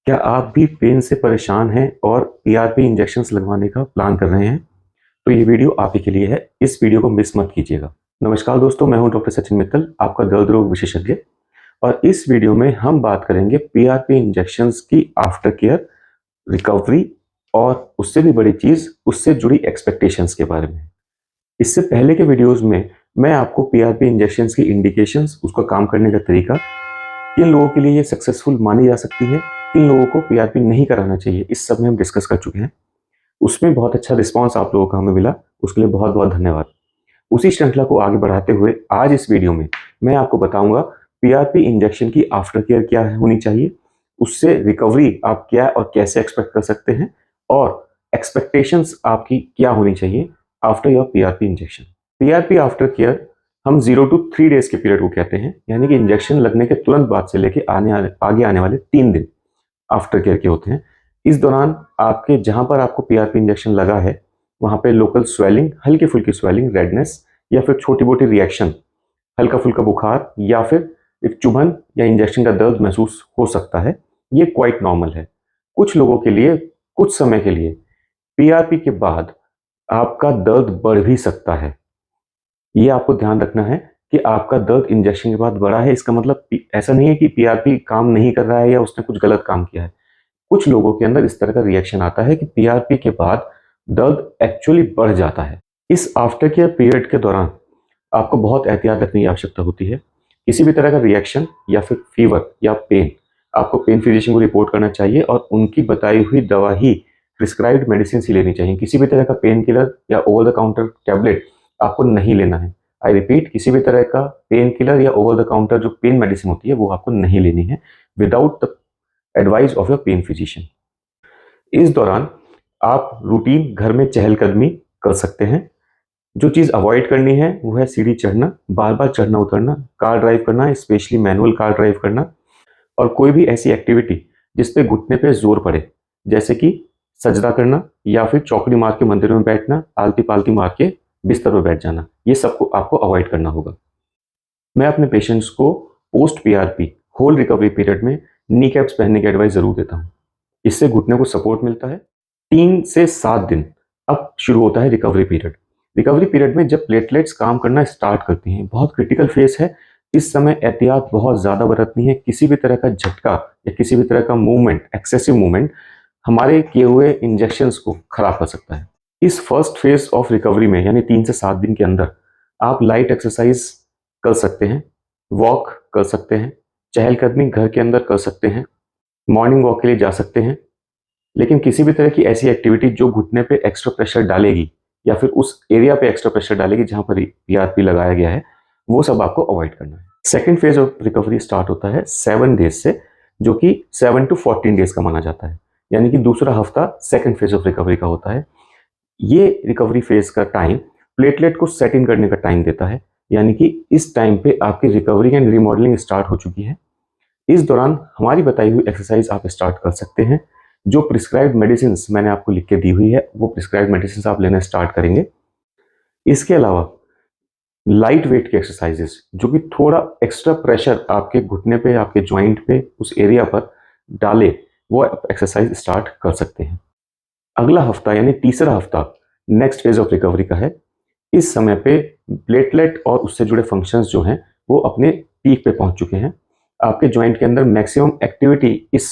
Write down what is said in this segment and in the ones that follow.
क्या आप भी पेन से परेशान हैं और पीआरपी इंजेक्शंस लगवाने का प्लान कर रहे हैं? तो ये वीडियो आप ही के लिए है। इस वीडियो को मिस मत कीजिएगा। नमस्कार दोस्तों, मैं हूं डॉक्टर सचिन मित्तल, आपका दर्द रोग विशेषज्ञ। और इस वीडियो में हम बात करेंगे पीआरपी इंजेक्शंस की आफ्टर केयर, रिकवरी और उससे भी बड़ी चीज, उससे जुड़ी एक्सपेक्टेशंस के बारे में। इससे पहले के वीडियोस में मैं आपको पीआरपी इंजेक्शंस की इंडिकेशंस, उसका काम करने का तरीका, किन लोगों के लिए ये सक्सेसफुल मानी जा सकती है, किन लोगों को पीआरपी नहीं कराना चाहिए, इस सब में हम डिस्कस कर चुके हैं। उसमें बहुत अच्छा रिस्पांस आप लोगों का हमें मिला, उसके लिए बहुत बहुत धन्यवाद। उसी श्रृंखला को आगे बढ़ाते हुए आज इस वीडियो में मैं आपको बताऊंगा पीआरपी इंजेक्शन की आफ्टर केयर क्या होनी चाहिए, उससे रिकवरी आप क्या और कैसे एक्सपेक्ट कर सकते हैं, और एक्सपेक्टेशंस आपकी क्या होनी चाहिए after your PRP injection. PRP after care हम 0 to 3 डेज के पीरियड को कहते हैं, यानी कि इंजेक्शन लगने के तुरंत बाद से लेके आगे आने वाले 3 दिन आफ्टर केयर के होते हैं। इस दौरान आपके जहां पर आपको पीआरपी इंजेक्शन लगा है वहां पे लोकल स्वेलिंग, हल्की फुल्की स्वेलिंग, रेडनेस या फिर छोटी मोटी रिएक्शन, हल्का फुल्का बुखार या फिर एक चुभन या इंजेक्शन का दर्द महसूस हो सकता है। ये क्वाइट नॉर्मल है। कुछ लोगों के लिए कुछ समय के लिए पीआरपी के बाद आपका दर्द बढ़ भी सकता है। ये आपको ध्यान रखना है कि आपका दर्द इंजेक्शन के बाद बढ़ा है, इसका मतलब ऐसा नहीं है कि पीआरपी काम नहीं कर रहा है या उसने कुछ गलत काम किया है। कुछ लोगों के अंदर इस तरह का रिएक्शन आता है कि पीआरपी के बाद दर्द एक्चुअली बढ़ जाता है। इस आफ्टर केयर पीरियड के दौरान आपको बहुत एहतियात रखने की आवश्यकता होती है। किसी भी तरह का रिएक्शन या फिर फीवर या पेन, आपको पेन फिजिशियन को रिपोर्ट करना चाहिए और उनकी बताई हुई दवा ही, प्रिस्क्राइब्ड मेडिसिन ही लेनी चाहिए। किसी भी तरह का पेन किलर या ओवर द काउंटर टैबलेट आपको नहीं लेना है। आई रिपीट, किसी भी तरह का पेन किलर या ओवर द काउंटर जो पेन मेडिसिन होती है वो आपको नहीं लेनी है without the advice of your pain physician. इस दौरान आप रूटीन घर में चहलकदमी कर सकते हैं। जो चीज़ अवॉइड करनी है वो है सीढ़ी चढ़ना, बार बार चढ़ना उतरना, कार ड्राइव करना, स्पेशली मैनुअल कार ड्राइव करना, और कोई भी ऐसी एक्टिविटी जिसपे घुटने पे जोर पड़े, जैसे कि सजदा करना या फिर चौकड़ी मार के मंदिर में बैठना, आलती पालती मार के बिस्तर पर बैठ जाना, ये सबको आपको अवॉइड करना होगा। मैं अपने पेशेंट्स को post PRP whole recovery period में नी कैप्स पहनने की एडवाइस जरूर देता हूँ। इससे घुटने को सपोर्ट मिलता है। 3 से 7 दिन अब शुरू होता है रिकवरी पीरियड। रिकवरी पीरियड में जब प्लेटलेट्स काम करना स्टार्ट करती हैं, बहुत क्रिटिकल फेस है। इस समय एहतियात बहुत ज़्यादा बरतनी है। किसी भी तरह का झटका या किसी भी तरह का मूवमेंट, एक्सेसिव मूवमेंट, हमारे किए हुए इंजेक्शंस को खराब कर सकता है। इस फर्स्ट फेज ऑफ रिकवरी में, यानी 3 से 7 दिन के अंदर, आप लाइट एक्सरसाइज कर सकते हैं, वॉक कर सकते हैं, चहलकदमी घर के अंदर कर सकते हैं, मॉर्निंग वॉक के लिए जा सकते हैं। लेकिन किसी भी तरह की ऐसी एक्टिविटी जो घुटने पे एक्स्ट्रा प्रेशर डालेगी या फिर उस एरिया पे एक्स्ट्रा प्रेशर डालेगी जहां पर पीआरपी लगाया गया है, वो सब आपको अवॉइड करना है। Second phase of recovery start होता है 7 डेज से, जो कि 7 to 14 डेज का माना जाता है, यानी कि दूसरा हफ्ता सेकेंड फेज ऑफ रिकवरी का होता है। ये रिकवरी फेज का टाइम प्लेटलेट को सेट इन करने का टाइम देता है, यानी कि इस टाइम पे आपकी रिकवरी एंड रिमॉडलिंग स्टार्ट हो चुकी है। इस दौरान हमारी बताई हुई एक्सरसाइज आप स्टार्ट कर सकते हैं। जो प्रिस्क्राइब्ड मेडिसिन मैंने आपको लिख के दी हुई है, वो प्रिस्क्राइब्ड मेडिसिन आप लेना स्टार्ट करेंगे। इसके अलावा लाइट वेट की एक्सरसाइजेस, जो कि थोड़ा एक्स्ट्रा प्रेशर आपके घुटने पे, आपके जॉइंट पे, उस एरिया पर डाले, वो एक्सरसाइज स्टार्ट कर सकते हैं। अगला हफ्ता यानी तीसरा हफ्ता नेक्स्ट फेज ऑफ रिकवरी का है। इस समय पे प्लेटलेट और उससे जुड़े फंक्शंस जो हैं वो अपने पीक पे पहुंच चुके हैं। आपके जॉइंट के अंदर मैक्सिमम एक्टिविटी इस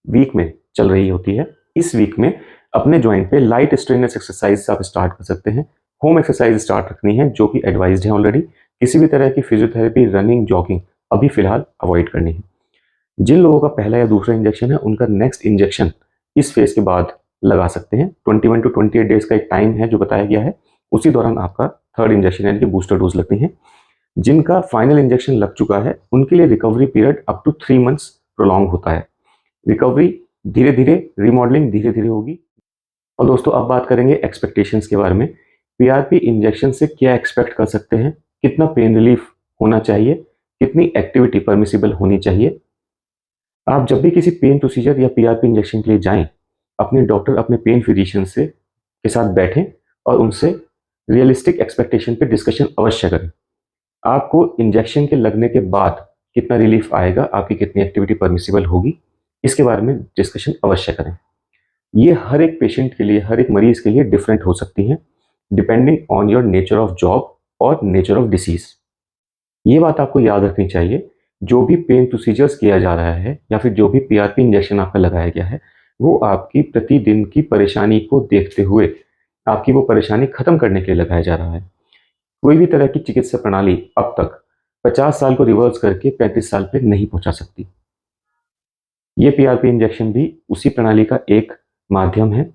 वीक में चल रही होती है। इस वीक में अपने जॉइंट पे लाइट स्ट्रेनर्स एक्सरसाइज आप स्टार्ट कर सकते हैं। होम एक्सरसाइज स्टार्ट रखनी है, जो कि एडवाइज्ड है ऑलरेडी। किसी भी तरह की फिजियोथेरेपी, रनिंग, जॉगिंग अभी फिलहाल अवॉइड करनी है। जिन लोगों का पहला या दूसरा इंजेक्शन है, उनका नेक्स्ट इंजेक्शन इस फेज के बाद लगा सकते हैं। 21 to 28 डेज का एक टाइम है जो बताया गया है। उसी दौरान आपका थर्ड इंजेक्शन यानी कि बूस्टर डोज लगती है। जिनका फाइनल इंजेक्शन लग चुका है उनके लिए recovery period up to 3 months prolong होता है। रिकवरी धीरे धीरे, रिमॉडलिंग धीरे धीरे होगी। और दोस्तों, अब बात करेंगे एक्सपेक्टेशंस के बारे में। पीआरपी इंजेक्शन से क्या एक्सपेक्ट कर सकते हैं, कितना पेन रिलीफ होना चाहिए, कितनी एक्टिविटी परमिसिबल होनी चाहिए। आप जब भी किसी पेन प्रोसीजर या पीआरपी इंजेक्शन के लिए जाएं, अपने डॉक्टर, अपने पेन फिजिशियन से के साथ बैठें और उनसे रियलिस्टिक एक्सपेक्टेशन पे डिस्कशन अवश्य करें। आपको इंजेक्शन के लगने के बाद कितना रिलीफ आएगा, आपकी कितनी एक्टिविटी परमिसिबल होगी, इसके बारे में डिस्कशन अवश्य करें। ये हर एक पेशेंट के लिए, हर एक मरीज के लिए डिफरेंट हो सकती हैं, depending on your nature of job और नेचर ऑफ डिसीज। ये बात आपको याद रखनी चाहिए, जो भी पेन प्रोसीजर्स किया जा रहा है या फिर जो भी पीआरपी इंजेक्शन आपका लगाया गया है, वो आपकी प्रतिदिन की परेशानी को देखते हुए आपकी वो परेशानी खत्म करने के लिए लगाया जा रहा है। कोई भी तरह की चिकित्सा प्रणाली अब तक 50 साल को रिवर्स करके 35 साल पे नहीं पहुंचा सकती। ये पीआरपी इंजेक्शन भी उसी प्रणाली का एक माध्यम है।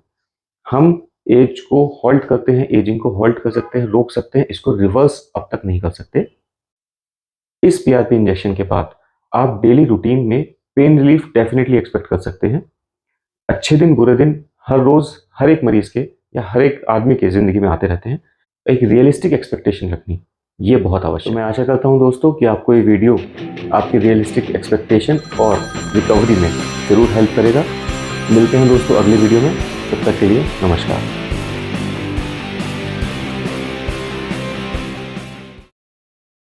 हम एज को हॉल्ट करते हैं, एजिंग को हॉल्ट कर सकते हैं, रोक सकते हैं, इसको रिवर्स अब तक नहीं कर सकते। इस पीआरपी इंजेक्शन के बाद आप डेली रूटीन में पेन रिलीफ डेफिनेटली एक्सपेक्ट कर सकते हैं। अच्छे दिन बुरे दिन हर रोज हर एक मरीज के या हर एक आदमी के जिंदगी में आते रहते हैं। एक रियलिस्टिक एक्सपेक्टेशन रखनी ये बहुत आवश्यक है। तो मैं आशा करता हूं दोस्तों कि आपको ये वीडियो आपकी रियलिस्टिक एक्सपेक्टेशन और रिकवरी में जरूर हेल्प करेगा। मिलते हैं दोस्तों अगले वीडियो में, तब तक के लिए नमस्कार।